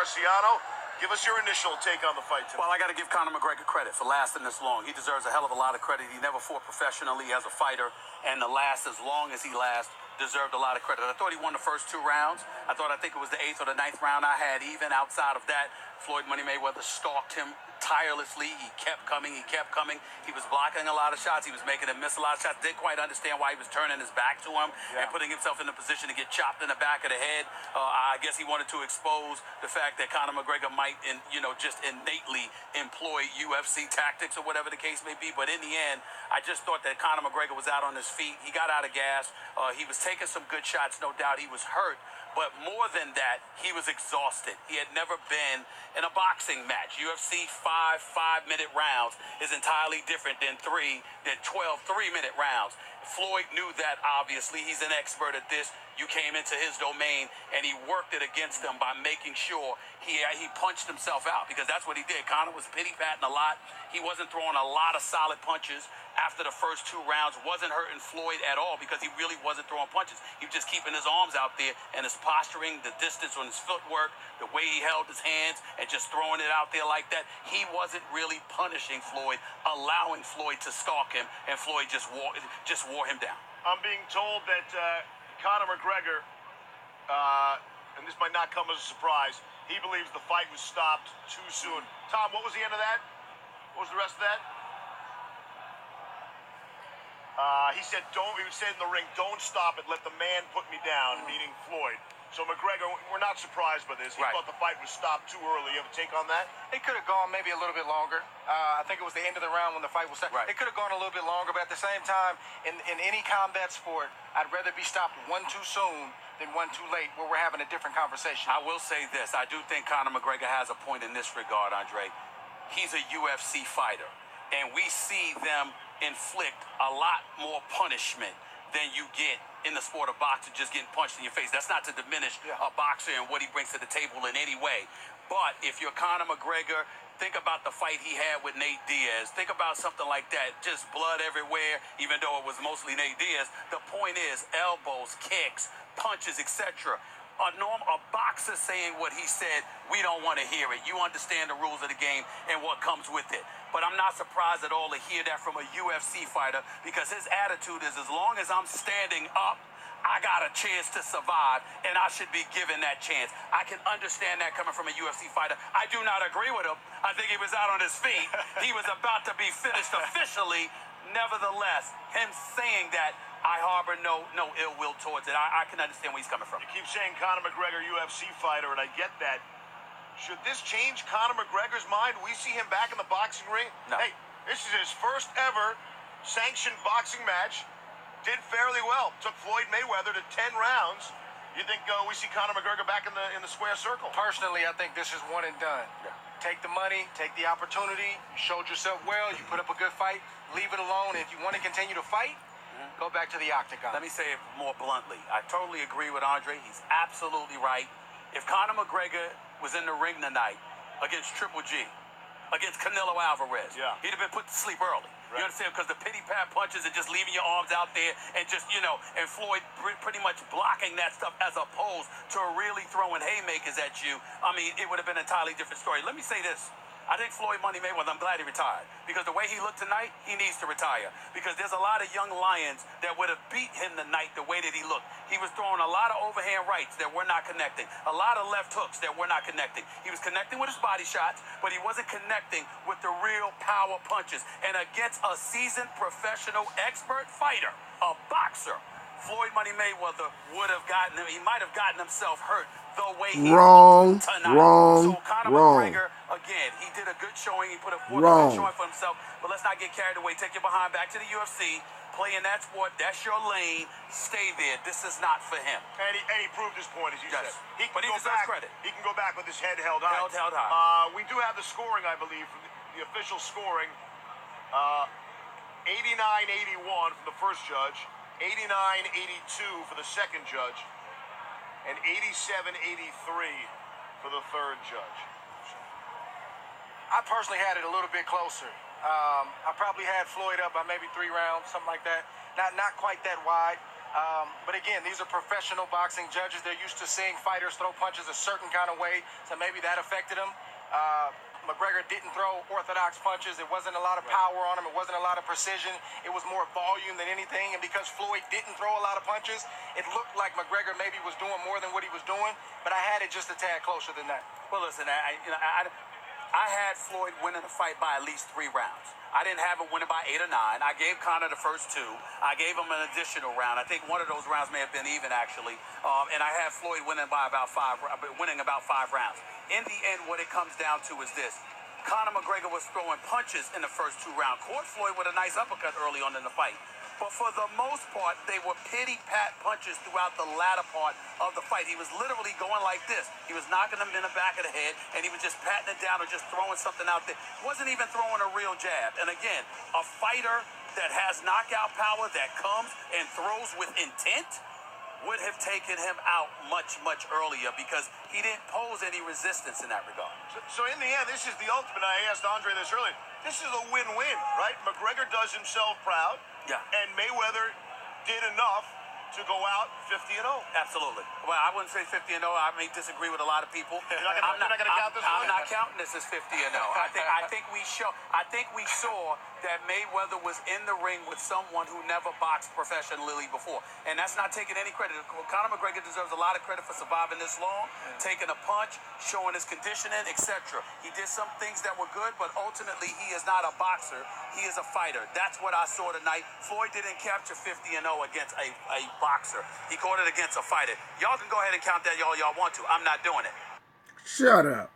Marciano. Give us your initial take on the fight tonight. Well, I got to give Conor McGregor credit for lasting this long. He deserves a hell of a lot of credit. He never fought professionally as a fighter, and to last as long as he lasts deserved a lot of credit. I thought he won the first 2 rounds. I think it was the 8th or the 9th round I had even. Outside of that, Floyd Money Mayweather stalked him tirelessly. He kept coming. He was blocking a lot of shots. He was making him miss a lot of shots. Didn't quite understand why he was turning his back to him and putting himself in a position to get chopped in the back of the head. I guess he wanted to expose the fact that Conor McGregor might, just innately employ UFC tactics or whatever the case may be. But in the end, I just thought that Conor McGregor was out on his feet. He got out of gas. He was taking some good shots, no doubt. He was hurt. But more than that, he was exhausted. He had never been in a boxing match. UFC 5-minute rounds is entirely different than 12 3-minute rounds. Floyd knew that, obviously. He's an expert at this. You came into his domain, and he worked it against him by making sure he punched himself out, because that's what he did. Conor was pity-patting a lot. He wasn't throwing a lot of solid punches after the first 2 rounds. Wasn't hurting Floyd at all because he really wasn't throwing punches. He was just keeping his arms out there, and his posturing, the distance on his footwork, the way he held his hands, and just throwing it out there like that. He wasn't really punishing Floyd, allowing Floyd to stalk him, and Floyd just wore him down. I'm being told that Conor McGregor, and this might not come as a surprise, he believes the fight was stopped too soon. Tom, what was the end of that? What was the rest of that? He said, he said in the ring, don't stop it, let the man put me down, meaning Floyd. So McGregor, we're not surprised by this. He thought the fight was stopped too early. You have a take on that? It could have gone maybe a little bit longer. I think it was the end of the round when the fight was stopped. It could have gone a little bit longer, but at the same time, in any combat sport, I'd rather be stopped 1 too soon than 1 too late, where we're having a different conversation. I will say this. I do think Conor McGregor has a point in this regard, Andre. He's a UFC fighter, and we see them inflict a lot more punishment than you get in the sport of boxing, just getting punched in your face. That's not to diminish a boxer and what he brings to the table in any way. But if you're Conor McGregor, think about the fight he had with Nate Diaz. Think about something like that. Just blood everywhere, even though it was mostly Nate Diaz. The point is, elbows, kicks, punches, etc. A boxer saying what he said, we don't want to hear it. You understand the rules of the game and what comes with it. But I'm not surprised at all to hear that from a UFC fighter, because his attitude is, as long as I'm standing up, I got a chance to survive, and I should be given that chance. I can understand that coming from a UFC fighter. I do not agree with him. I think he was out on his feet. He was about to be finished officially. Nevertheless, him saying that, I harbor no ill will towards it. I can understand where he's coming from. You keep saying Conor McGregor, UFC fighter, and I get that. Should this change Conor McGregor's mind? We see him back in the boxing ring. No. Hey, this is his first ever sanctioned boxing match. Did fairly well. Took Floyd Mayweather to 10 rounds. You think we see Conor McGregor back in the square circle? Personally, I think this is one and done. Take the money, take the opportunity. You showed yourself well. You put up a good fight. Leave it alone. If you want to continue to fight, go back to the octagon. Let me say it more bluntly. I totally agree with Andre. He's absolutely right. If Conor McGregor was in the ring tonight against Triple G, against Canelo Alvarez, he'd have been put to sleep early. You understand? Because the pity-pat punches and just leaving your arms out there and just, and Floyd pretty much blocking that stuff as opposed to really throwing haymakers at you. I mean, it would have been an entirely different story. Let me say this. I think Floyd Money Mayweather, I'm glad he retired, because the way he looked tonight, he needs to retire, because there's a lot of young lions that would have beat him tonight the way that he looked. He was throwing a lot of overhand rights that were not connecting, a lot of left hooks that were not connecting. He was connecting with his body shots, but he wasn't connecting with the real power punches. And against a seasoned professional expert fighter, a boxer, Floyd Money Mayweather would have gotten him. He might have gotten himself hurt the way he looked tonight. So Conor McGregor, again, he did a good showing. He put a good showing for himself. But let's not get carried away. Take your behind back to the UFC. Play in that sport. That's your lane. Stay there. This is not for him. And he proved his point, as you said. He can but he go deserves back. credit. He can go back with his head held high. Held high. We do have the scoring, I believe, from the official scoring. 89-81 from the first judge. 89-82 for the second judge, and 87-83 for the third judge. I personally had it a little bit closer. I probably had Floyd up by maybe 3 rounds, something like that. Not quite that wide. But again, these are professional boxing judges. They're used to seeing fighters throw punches a certain kind of way, so maybe that affected them. McGregor didn't throw orthodox punches. There wasn't a lot of power on him. It wasn't a lot of precision. It was more volume than anything. And because Floyd didn't throw a lot of punches, it looked like McGregor maybe was doing more than what he was doing. But I had it just a tad closer than that. Well, listen, I had Floyd winning the fight by at least 3 rounds. I didn't have him winning by 8 or 9. I gave Conor the first 2. I gave him an additional round. I think one of those rounds may have been even, actually. And I had Floyd winning by about 5 rounds. In the end, what it comes down to is this. Conor McGregor was throwing punches in the first 2 rounds. Caught Floyd with a nice uppercut early on in the fight. But for the most part, they were pity-pat punches throughout the latter part of the fight. He was literally going like this. He was knocking them in the back of the head, and he was just patting it down or just throwing something out there. Wasn't even throwing a real jab. And again, a fighter that has knockout power, that comes and throws with intent, would have taken him out much, much earlier because he didn't pose any resistance in that regard. So in the end, this is the ultimate. I asked Andre this earlier. This is a win-win, right? McGregor does himself proud. Yeah. And Mayweather did enough to go out 50-0. Absolutely. Well, I wouldn't say 50-0. I may disagree with a lot of people. You're not going to count this one? I'm not counting this as 50-0. I think we saw that Mayweather was in the ring with someone who never boxed professionally before. And that's not taking any credit. Conor McGregor deserves a lot of credit for surviving this long, taking a punch, showing his conditioning, etc. He did some things that were good, but ultimately he is not a boxer. He is a fighter. That's what I saw tonight. Floyd didn't capture 50-0 against a boxer. He caught it against a fighter. Y'all can go ahead and count that y'all want to. I'm not doing it. Shut up.